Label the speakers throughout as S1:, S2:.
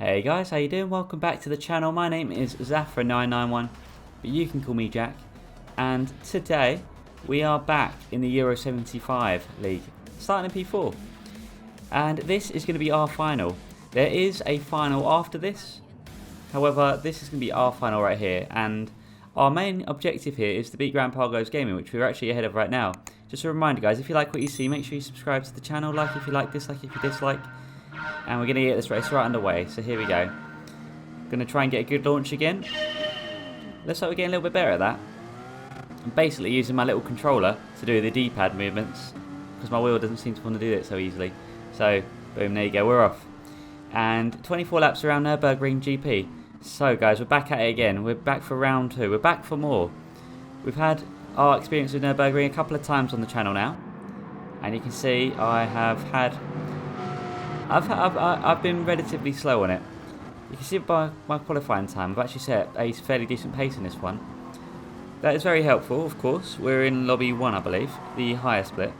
S1: Hey guys, how you doing? Welcome back to the channel. My name is Zafra991, but you can call me Jack. And today we are back in the Euro 75 League, starting in P4. And this is going to be our final. There is a final after this. However, this is going to be our final right here. And our main objective here is to beat Gran Gaming, which we're actually ahead of right now. Just a reminder, guys, if you like what you see, make sure you subscribe to the channel. Like if you like, dislike if you dislike. And we're going to get this race right underway, so here we go. Going to try and get a good launch again. Looks like we're getting a little bit better at that. I'm basically using my little controller to do the D-pad movements, because my wheel doesn't seem to want to do it so easily. So, boom, there you go, we're off. And 24 laps around Nürburgring GP. So guys, we're back at it again. We're back for round 2. We're back for more. We've had our experience with Nürburgring a couple of times on the channel now. And you can see I have had... I've been relatively slow on it. You can see it by my qualifying time. I've actually set a fairly decent pace in this one. That is very helpful, of course. We're in lobby 1, I believe, the higher split.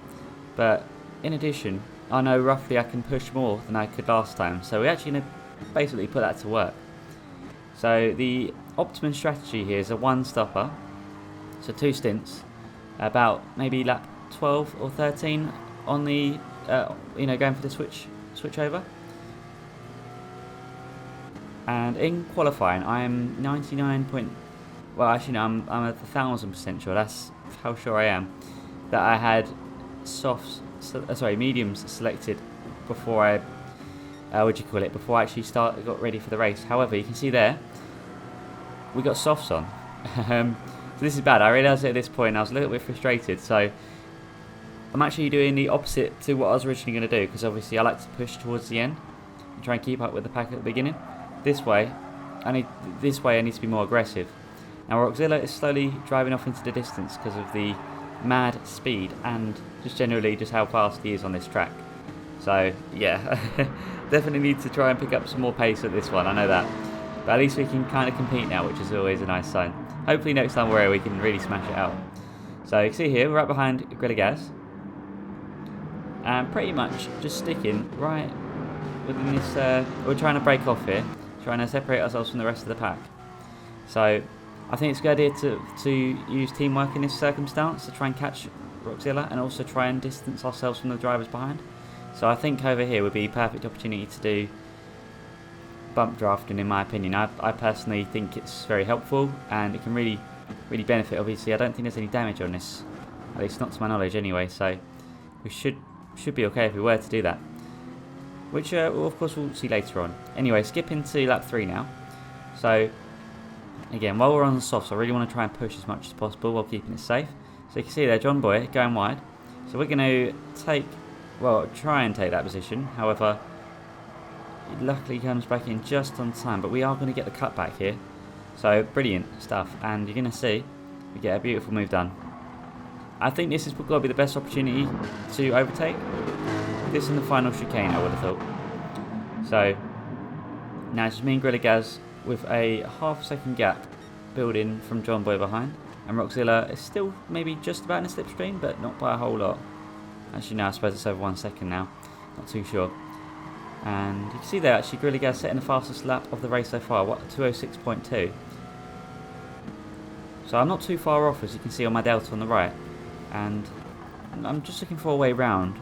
S1: But in addition, I know roughly I can push more than I could last time. So we're actually going to basically put that to work. So the optimum strategy here is a one-stopper. So 2 stints, about maybe lap 12 or 13 on the, going for the switch over. And in qualifying, I'm 99 well, actually no, I'm 1,000% sure. That's how sure I am that I had mediums selected before I before I actually got ready for the race. However, you can see there we got softs on. So this is bad. I realised at this point I was a little bit frustrated. So I'm actually doing the opposite to what I was originally going to do, because obviously I like to push towards the end and try and keep up with the pack at the beginning. This way I need to be more aggressive. Now Roxilla is slowly driving off into the distance because of the mad speed and just generally just how fast he is on this track. So yeah, definitely need to try and pick up some more pace at this one, I know that. But at least we can kind of compete now, which is always a nice sign. Hopefully next time we can really smash it out. So you can see here, we're right behind Grilligaz. And pretty much just sticking right within this, we're trying to break off here, trying to separate ourselves from the rest of the pack. So I think it's a good idea to use teamwork in this circumstance to try and catch Roxilla and also try and distance ourselves from the drivers behind. So I think over here would be a perfect opportunity to do bump drafting, in my opinion. I personally think it's very helpful and it can really benefit. Obviously I don't think there's any damage on this, at least not to my knowledge anyway, so we should be okay if we were to do that, which of course we'll see later on. Anyway, skipping to lap 3 now. So again, while we're on the softs, I really want to try and push as much as possible while keeping it safe. So you can see there, John Boy going wide. So we're going to try and take that position. However, it luckily comes back in just on time, but we are going to get the cut back here. So brilliant stuff, and you're going to see we get a beautiful move done. I think this has got to be the best opportunity to overtake. This in the final chicane, I would have thought. So now it's just me and Grilligaz with a half-second gap building from John Boy behind, and Roxilla is still maybe just about in a slipstream, but not by a whole lot. Actually, no, I suppose it's over 1 second now. Not too sure. And you can see there, actually, Grilligaz setting the fastest lap of the race so far, 2:06.2. So I'm not too far off, as you can see on my delta on the right. And I'm just looking for a way round.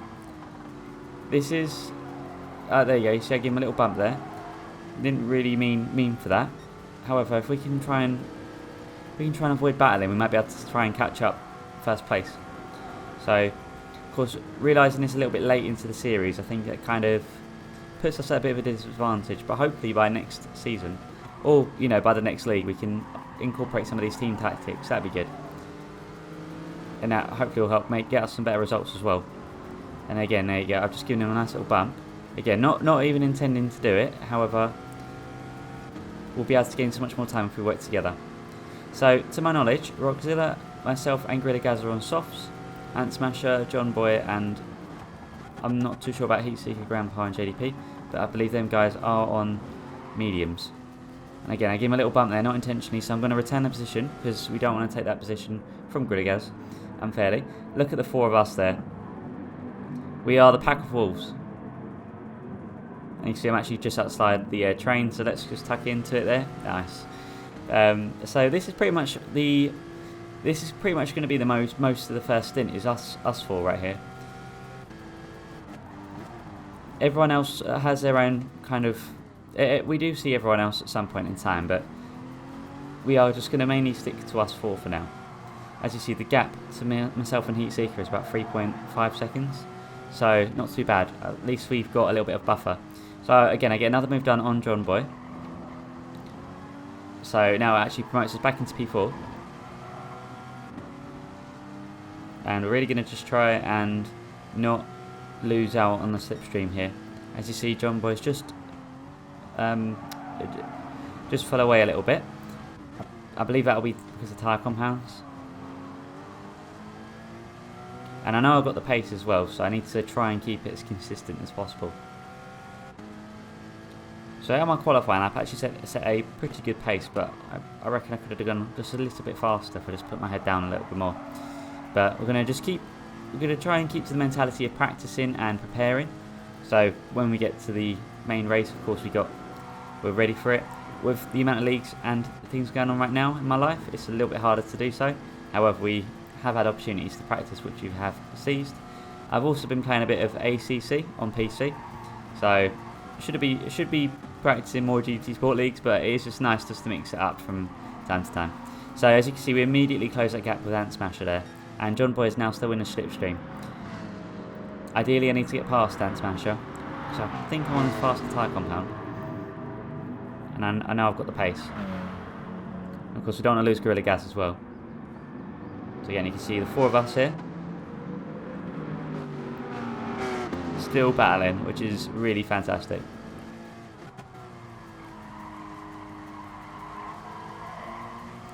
S1: This is... there you go, you see I gave him a little bump there. Didn't really mean for that. However, if we can try and avoid battling, we might be able to try and catch up first place. So, of course, realising this a little bit late into the series, I think that kind of puts us at a bit of a disadvantage. But hopefully by next season, or by the next league, we can incorporate some of these team tactics. That'd be good. And that hopefully will help get us some better results as well. And again, there you go, I've just given him a nice little bump. Again, not even intending to do it, however, we'll be able to gain so much more time if we work together. So, to my knowledge, Roxilla, myself and Grilligaz are on softs, Ant Smasher, John Boy, and I'm not too sure about Heatseeker, Grandpa and JDP, but I believe them guys are on mediums. And again, I gave him a little bump there, not intentionally, so I'm going to return the position, because we don't want to take that position from Grilligaz unfairly. Look at the 4 of us there. We are the pack of wolves. And you can see I'm actually just outside the train, so let's just tuck into it there. Nice. So this is pretty much going to be the most of the first stint is us four right here. Everyone else has their own kind of. We do see everyone else at some point in time, but we are just going to mainly stick to us four for now. As you see, the gap to myself and Heatseeker is about 3.5 seconds, so not too bad. At least we've got a little bit of buffer. So again, I get another move done on John Boy. So now it actually promotes us back into P4. And we're really going to just try and not lose out on the slipstream here. As you see, John Boy's just fell away a little bit. I believe that'll be because of tyre compounds. And I know I've got the pace as well, so I need to try and keep it as consistent as possible. So on my qualifying lap, I actually set a pretty good pace, but I reckon I could have gone just a little bit faster if I just put my head down a little bit more. But we're going to try and keep to the mentality of practicing and preparing. So when we get to the main race, of course, we're ready for it. With the amount of leagues and things going on right now in my life, it's a little bit harder to do so. However, we have had opportunities to practice, which you have seized. I've also been playing a bit of ACC on PC, so should be practicing more GT Sport leagues, but it is just nice just to mix it up from time to time. So as you can see, we immediately close that gap with Ant Smasher there, and John Boy is now still in the slipstream. Ideally, I need to get past Ant Smasher, so I think I'm on the faster tyre compound, and I know I've got the pace. Of course, we don't want to lose Gorilla Gas as well. So again, you can see the four of us here, still battling, which is really fantastic.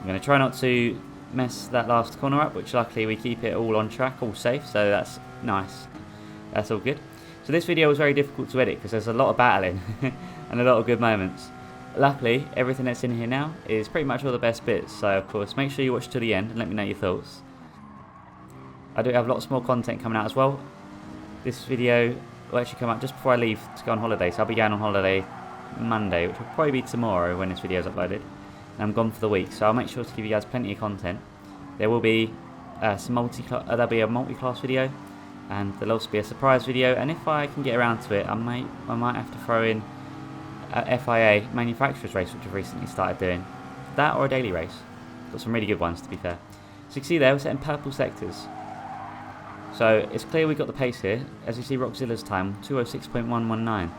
S1: I'm going to try not to mess that last corner up, which luckily we keep it all on track, all safe, so that's nice. That's all good. So this video was very difficult to edit because there's a lot of battling and a lot of good moments. Luckily, everything that's in here now is pretty much all the best bits, so of course make sure you watch to the end and let me know your thoughts. I do have lots more content coming out as well. This video will actually come out just before I leave to go on holiday, so I'll be going on holiday Monday, which will probably be tomorrow when this video is uploaded. And I'm gone for the week, so I'll make sure to give you guys plenty of content. There will be there'll be a multi-class video, and there'll also be a surprise video, and if I can get around to it, I might have to throw in FIA manufacturers race, which I've recently started doing. That or a daily race. Got some really good ones, to be fair. So you can see there, we're setting purple sectors. So it's clear we've got the pace here. As you see, Rockzilla's time, 206.119.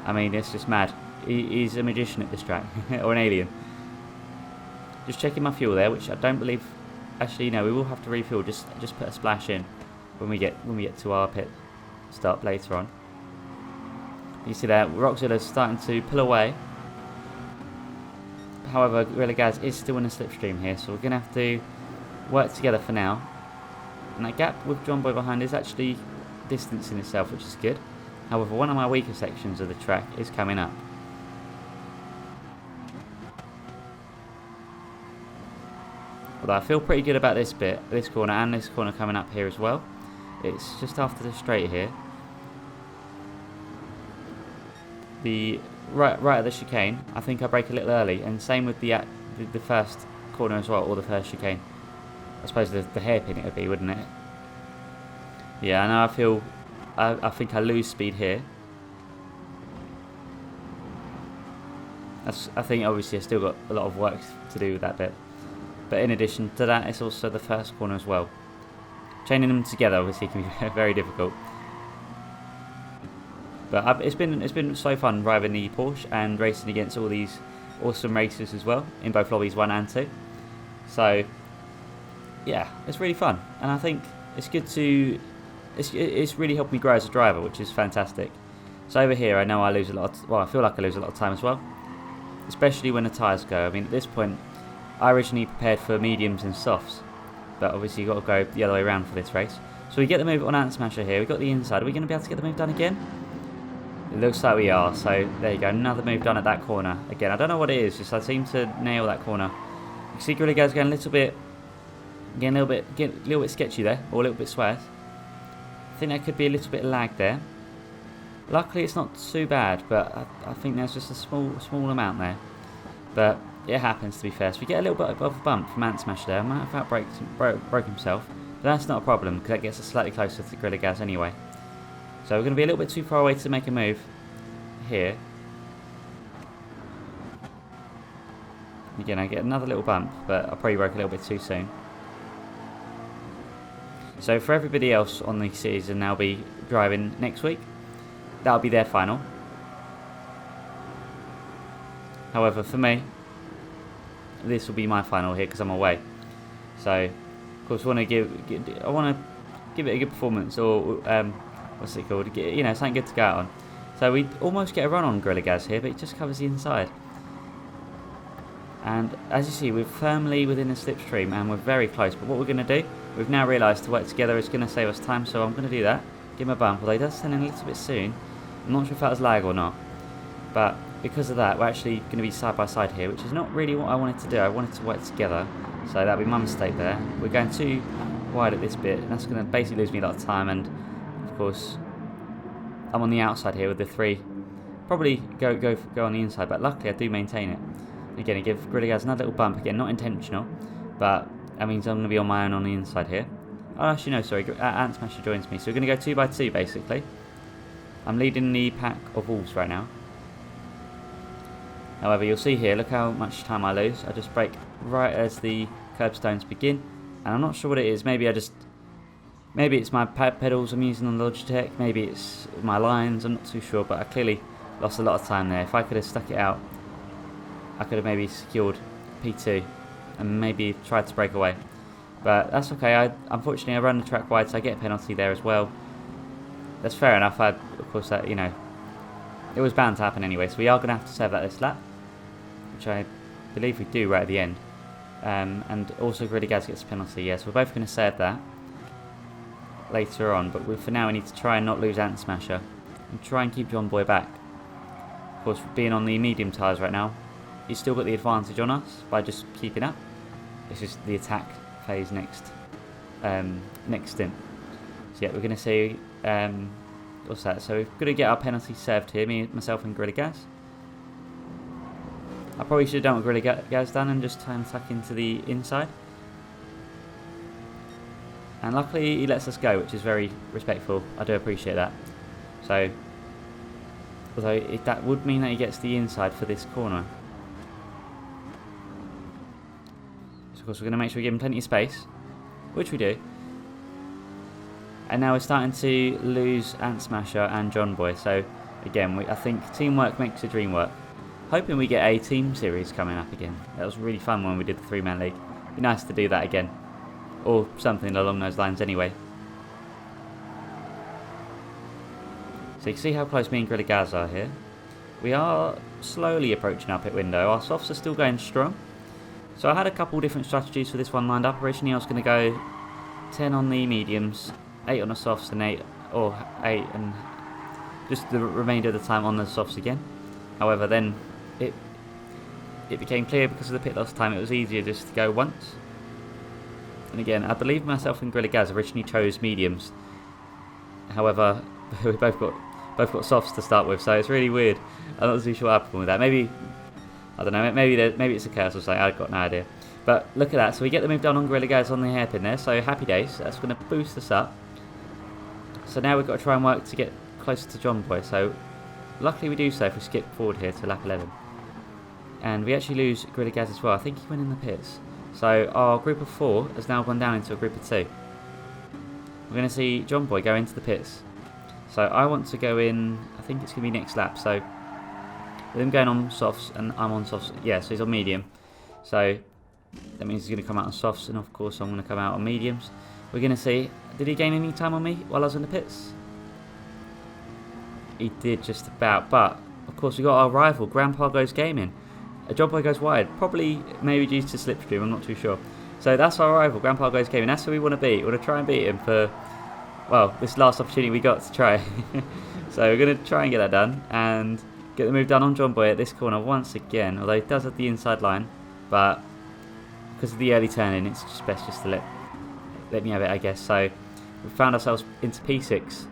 S1: I mean, it's just mad. He's a magician at this track, or an alien. Just checking my fuel there, which I don't believe. Actually, no, we will have to refuel. Just put a splash in when we get to our pit stop later on. You see there, Rockzilla's starting to pull away. However, Gorilla Gaz is still in a slipstream here, so we're going to have to work together for now. And that gap with John Boy behind is actually distancing itself, which is good. However, one of my weaker sections of the track is coming up. Although I feel pretty good about this bit, this corner and this corner coming up here as well. It's just after the straight here. The right at the chicane, I think I brake a little early, and same with the first corner as well, or the first chicane. I suppose the hairpin it would be, wouldn't it? Yeah, I know. I think I lose speed here. I think obviously I still got a lot of work to do with that bit. But in addition to that, it's also the first corner as well. Chaining them together obviously can be very difficult. But it's been so fun driving the Porsche and racing against all these awesome racers as well in both lobbies 1 and 2. So yeah, it's really fun, and I think it's good to. It's really helped me grow as a driver, which is fantastic. So over here, I know I lose a lot. I feel like I lose a lot of time as well, especially when the tyres go. I mean, at this point, I originally prepared for mediums and softs, but obviously you've got to go the other way around for this race. So we get the move on Ant Smasher here. We've got the inside. Are we going to be able to get the move done again? It looks like we are. So there you go. Another move done at that corner. Again, I don't know what it is. Just I seem to nail that corner. You see Gorilla Gaz going a little bit sketchy there, or a little bit swears. I think there could be a little bit of lag there. Luckily it's not too bad, but I think there's just a small amount there. But it happens, to be fair. So we get a little bit of a bump from Ant Smasher there. Might have broke himself. But that's not a problem, because that gets us slightly closer to the Gorilla Gaz anyway. So we're going to be a little bit too far away to make a move here. Again, I get another little bump, but I probably broke a little bit too soon. So for everybody else on the season, they'll be driving next week. That'll be their final. However, for me, this will be my final here because I'm away. So, of course, I want to give it a good performance, or what's it called? You know, something good to go out on. So we almost get a run on Gorilla Gaz here, but it just covers the inside. And as you see, we're firmly within the slipstream, and we're very close. But what we're going to do, we've now realised to work together is going to save us time. So I'm going to do that. Give him a bump, although he does turn in a little bit soon. I'm not sure if that was lag or not. But because of that, we're actually going to be side by side here, which is not really what I wanted to do. I wanted to work together. So that'll be my mistake there. We're going too wide at this bit, and that's going to basically lose me a lot of time. And of course, I'm on the outside here with the 3. Probably go on the inside, but luckily I do maintain it. Again, I give Gorilla Gaz another little bump. Again, not intentional, but that means I'm going to be on my own on the inside here. Oh, actually no, sorry, Ant Smasher joins me. So we're going to go 2 by 2 basically. I'm leading the pack of wolves right now. However, you'll see here, look how much time I lose. I just brake right as the curbstones begin, and I'm not sure what it is. Maybe it's my pedals I'm using on the Logitech. Maybe it's my lines. I'm not too sure, but I clearly lost a lot of time there. If I could have stuck it out, I could have maybe secured P2 and maybe tried to break away. But that's okay. Unfortunately I run the track wide, so I get a penalty there as well. That's fair enough. Of course, that, you know, it was bound to happen anyway. So we are going to have to save that this lap, which I believe we do right at the end. And also Gorilla Gaz gets a penalty. Yes, we're both going to save that later on. But for now, we need to try and not lose Ant Smasher and try and keep John Boy back. Of course, being on the medium tyres right now, he's still got the advantage on us by just keeping up. It's just the attack phase next stint. So yeah, we're going to see what's that? So we're going to get our penalty served here, myself and Gorilla Gaz. I probably should have done what Gorilla Gaz done and just try and tuck into the inside. And luckily he lets us go, which is very respectful. I do appreciate that. So, although that would mean that he gets the inside for this corner. Of course, we're going to make sure we give him plenty of space, which we do. And now we're starting to lose Ant Smasher and John Boy. So again, I think teamwork makes the dream work. Hoping we get a team series coming up again. That was really fun when we did the 3-man league. Be nice to do that again, or something along those lines anyway. So you can see how close me and Gorilla Gaz are here. We are slowly approaching our pit window. Our softs are still going strong. So I had a couple different strategies for this one lined up. Originally I was going to go 10 on the mediums, 8 on the softs, and 8 and just the remainder of the time on the softs again. However, then it became clear because of the pit loss time it was easier just to go once. And again, I believe myself and Gorilla Gaz originally chose mediums. However, we both got softs to start with, so it's really weird. I'm not too sure what happened with that. Maybe, I don't know, maybe it's a curse or something, I've got no idea. But look at that, so we get the move done on Gorilla Gaz on the hairpin there, so happy days. That's going to boost us up. So now we've got to try and work to get closer to John Boy. So luckily we do so if we skip forward here to lap 11. And we actually lose Gorilla Gaz as well. I think he went in the pits. So our group of 4 has now gone down into a group of 2. We're going to see John Boy go into the pits. So I want to go in, I think it's going to be next lap. So with him going on softs and I'm on softs, yeah, so he's on medium. So that means he's going to come out on softs, and of course I'm going to come out on mediums. We're going to see, did he gain any time on me while I was in the pits? He did just about, but of course we got our rival, Grandpa Goes Gaming. John Boy goes wide, probably maybe due to slipstream, I'm not too sure. So that's our rival, Grandpa Goes Gaming. That's who we want to beat. We want to try and beat him for, well, this last opportunity we got to try. So we're going to try and get that done and get the move done on John Boy at this corner once again. Although he does have the inside line, but because of the early turning, it's just best just to let me have it, I guess. So we found ourselves into P6,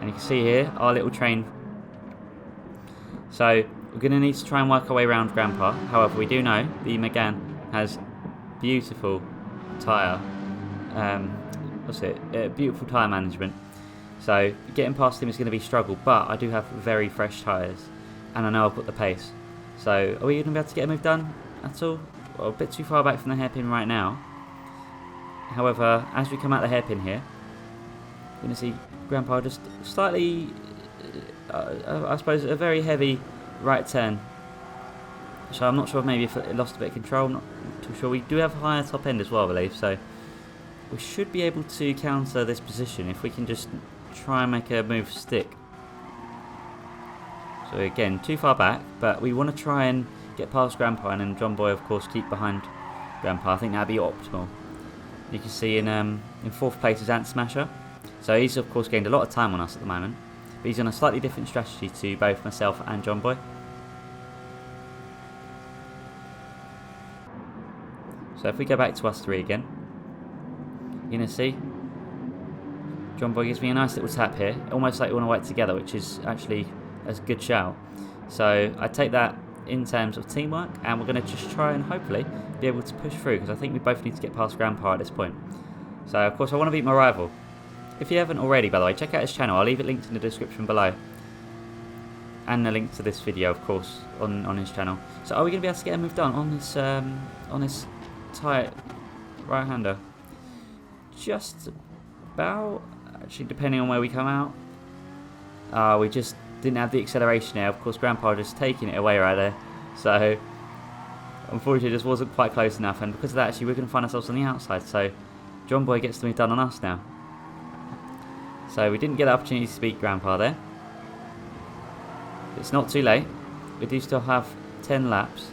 S1: and you can see here our little train So we're going to need to try and work our way around Grandpa. However, we do know the Megane has beautiful tyre, beautiful tyre management. So getting past him is going to be a struggle, but I do have very fresh tyres, and I know I've got the pace. So are we going to be able to get a move done at all? Well, a bit too far back from the hairpin right now. However, as we come out the hairpin here, we're going to see Grandpa just slightly, I suppose, a very heavy right turn. So I'm not sure, maybe if it lost a bit of control, I'm not too sure. We do have a higher top end as well, I believe, so we should be able to counter this position if we can just try and make a move stick. So again, too far back, but we want to try and get past Grandpa, and then John Boy, of course, keep behind Grandpa. I think that'd be optimal. You can see in fourth place is Ant Smasher. So he's, of course, gained a lot of time on us at the moment, but he's on a slightly different strategy to both myself and John Boy. So if we go back to us three again, you're going to see John Boy gives me a nice little tap here, almost like we want to work together, which is actually a good shout. So I take that in terms of teamwork, and we're going to just try and hopefully be able to push through, because I think we both need to get past Grandpa at this point. So of course I want to beat my rival. If you haven't already, by the way, check out his channel. I'll leave it linked in the description below, and the link to this video, of course, on his channel. So are we going to be able to get a move done on this tight right-hander? Just about, actually, depending on where we come out. We just didn't have the acceleration there. Of course, Grandpa just taking it away right there. So unfortunately, it just wasn't quite close enough, and because of that, actually, we're going to find ourselves on the outside. So John Boy gets the move done on us now. So we didn't get the opportunity to beat Grandpa there. It's not too late. We do still have 10 laps.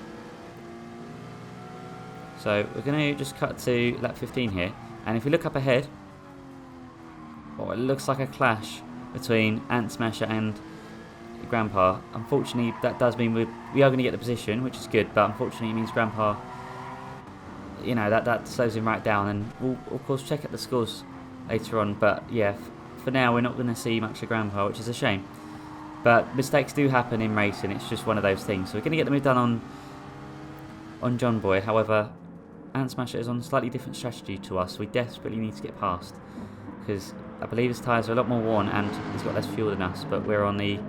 S1: So we're going to just cut to lap 15 here. And if we look up ahead, it looks like a clash between Ant Smasher and Grandpa. Unfortunately, that does mean we are going to get the position, which is good. But unfortunately, it means Grandpa, you know, that slows him right down. And we'll, of course, check out the scores later on. But yeah, for now, we're not going to see much of Grandpa, which is a shame. But mistakes do happen in racing. It's just one of those things. So we're going to get the move done on John Boy. However, Ant Smasher is on a slightly different strategy to us. We desperately need to get past, because I believe his tyres are a lot more worn and he's got less fuel than us. But we're on the,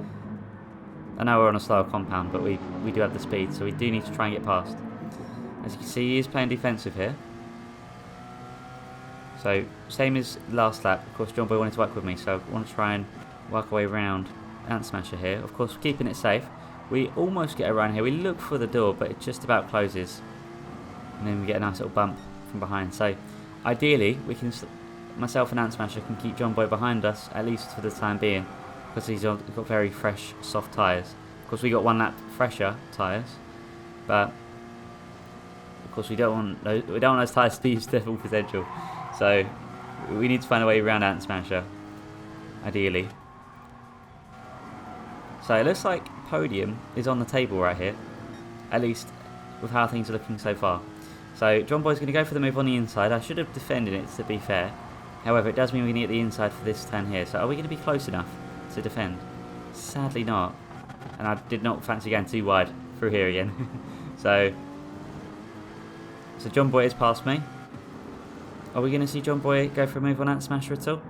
S1: I know we're on a slower compound, but we do have the speed, so we do need to try and get past. As you can see, he is playing defensive here. So same as last lap. Of course, John Boy wanted to work with me, so I want to try and work our way around Ant Smasher here. Of course, keeping it safe. We almost get around here. We look for the door, but it just about closes. And then we get a nice little bump from behind. So ideally, we can, myself and Ant Smasher can keep John Boy behind us, at least for the time being, because he's got very fresh, soft tyres. Of course, we got 1 lap fresher tyres, but of course we don't want those tyres to use their full potential. So we need to find a way around Ant Smasher, ideally. So it looks like podium is on the table right here, at least with how things are looking so far. So John Boy's going to go for the move on the inside. I should have defended it, to be fair. However, it does mean we're going to get the inside for this turn here. So are we going to be close enough to defend? Sadly not. And I did not fancy going too wide through here again. So John Boy is past me. Are we going to see John Boy go for a move on Ant Smasher at all?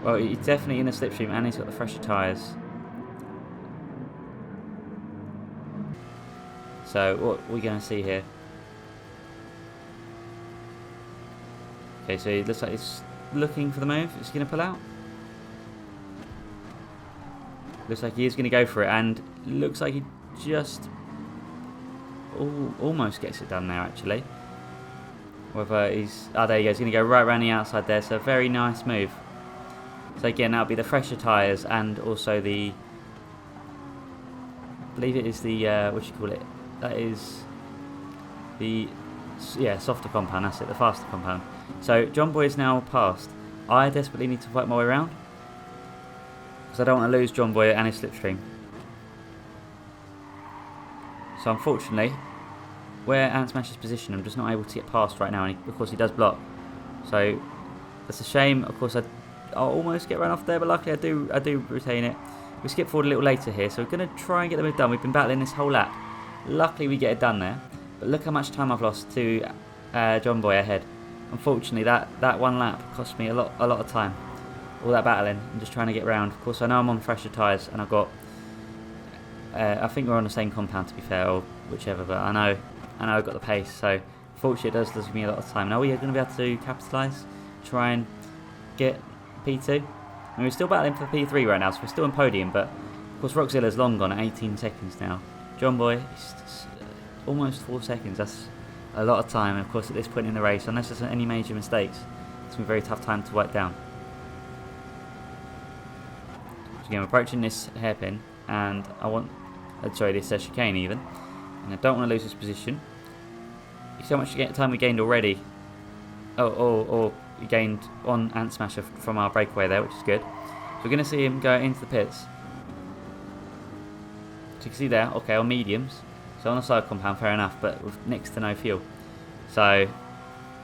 S1: Well, he's definitely in the slipstream, and he's got the fresher tyres. So what are we going to see here? Okay, so it looks like he's looking for the move. Is he going to pull out? Looks like he is going to go for it, and looks like he just almost gets it done there, actually. Whether he's... Oh, there he goes. He's going to go right around the outside there, so a very nice move. So again, that'll be the fresher tyres, and also the... I believe it is the... what do you call it? That is the... Yeah, softer compound, that's it, the faster compound. So John Boy is now passed. I desperately need to fight my way around, because I don't want to lose John Boy and his slipstream. So unfortunately, where Ant Smasher's position, I'm just not able to get past right now, and of course he does block. So that's a shame. Of course, I'll almost get run off there, but luckily I do retain it. We skip forward a little later here, so we're going to try and get the move done. We've been battling this whole lap. Luckily we get it done there, but look how much time I've lost to John Boy ahead. Unfortunately that one lap cost me a lot of time. All that battling and just trying to get round. Of course I know I'm on fresher tyres and I've got I think we're on the same compound to be fair, or whichever, but I know I've got the pace, so fortunately it does lose me a lot of time. Now we are going to be able to capitalise, try and get P2. And we're still battling for P3 right now, so we're still in podium, but of course Rockzilla's long gone at 18 seconds now. John Boy is almost 4 seconds, that's a lot of time, and of course at this point in the race, unless there's any major mistakes, it's going to be a very tough time to work down. So again, we're approaching this hairpin, and I want, this chicane even, and I don't want to lose this position. You see how much time we gained already, or we gained on Ant Smasher from our breakaway there, which is good. So we're going to see him go into the pits. So you can see there, okay, on mediums, so on the side compound, fair enough, but with next to no fuel. So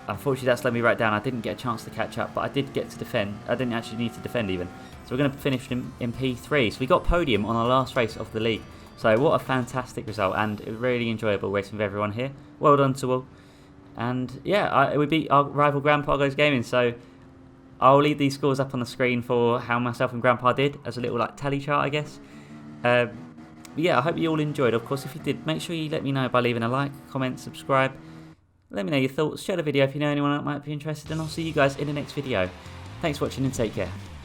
S1: unfortunately that slowed me right down. I didn't get a chance to catch up, but I did get to defend. I didn't actually need to defend even. So we're going to finish in P3. So we got podium on our last race of the league. So what a fantastic result, and a really enjoyable racing with everyone here. Well done to all. And yeah, we beat our rival Grandpa Goes Gaming. So I'll leave these scores up on the screen for how myself and Grandpa did as a little like tally chart, I guess. But yeah, I hope you all enjoyed. Of course, if you did, make sure you let me know by leaving a like, comment, subscribe. Let me know your thoughts. Share the video if you know anyone that might be interested, and I'll see you guys in the next video. Thanks for watching and take care.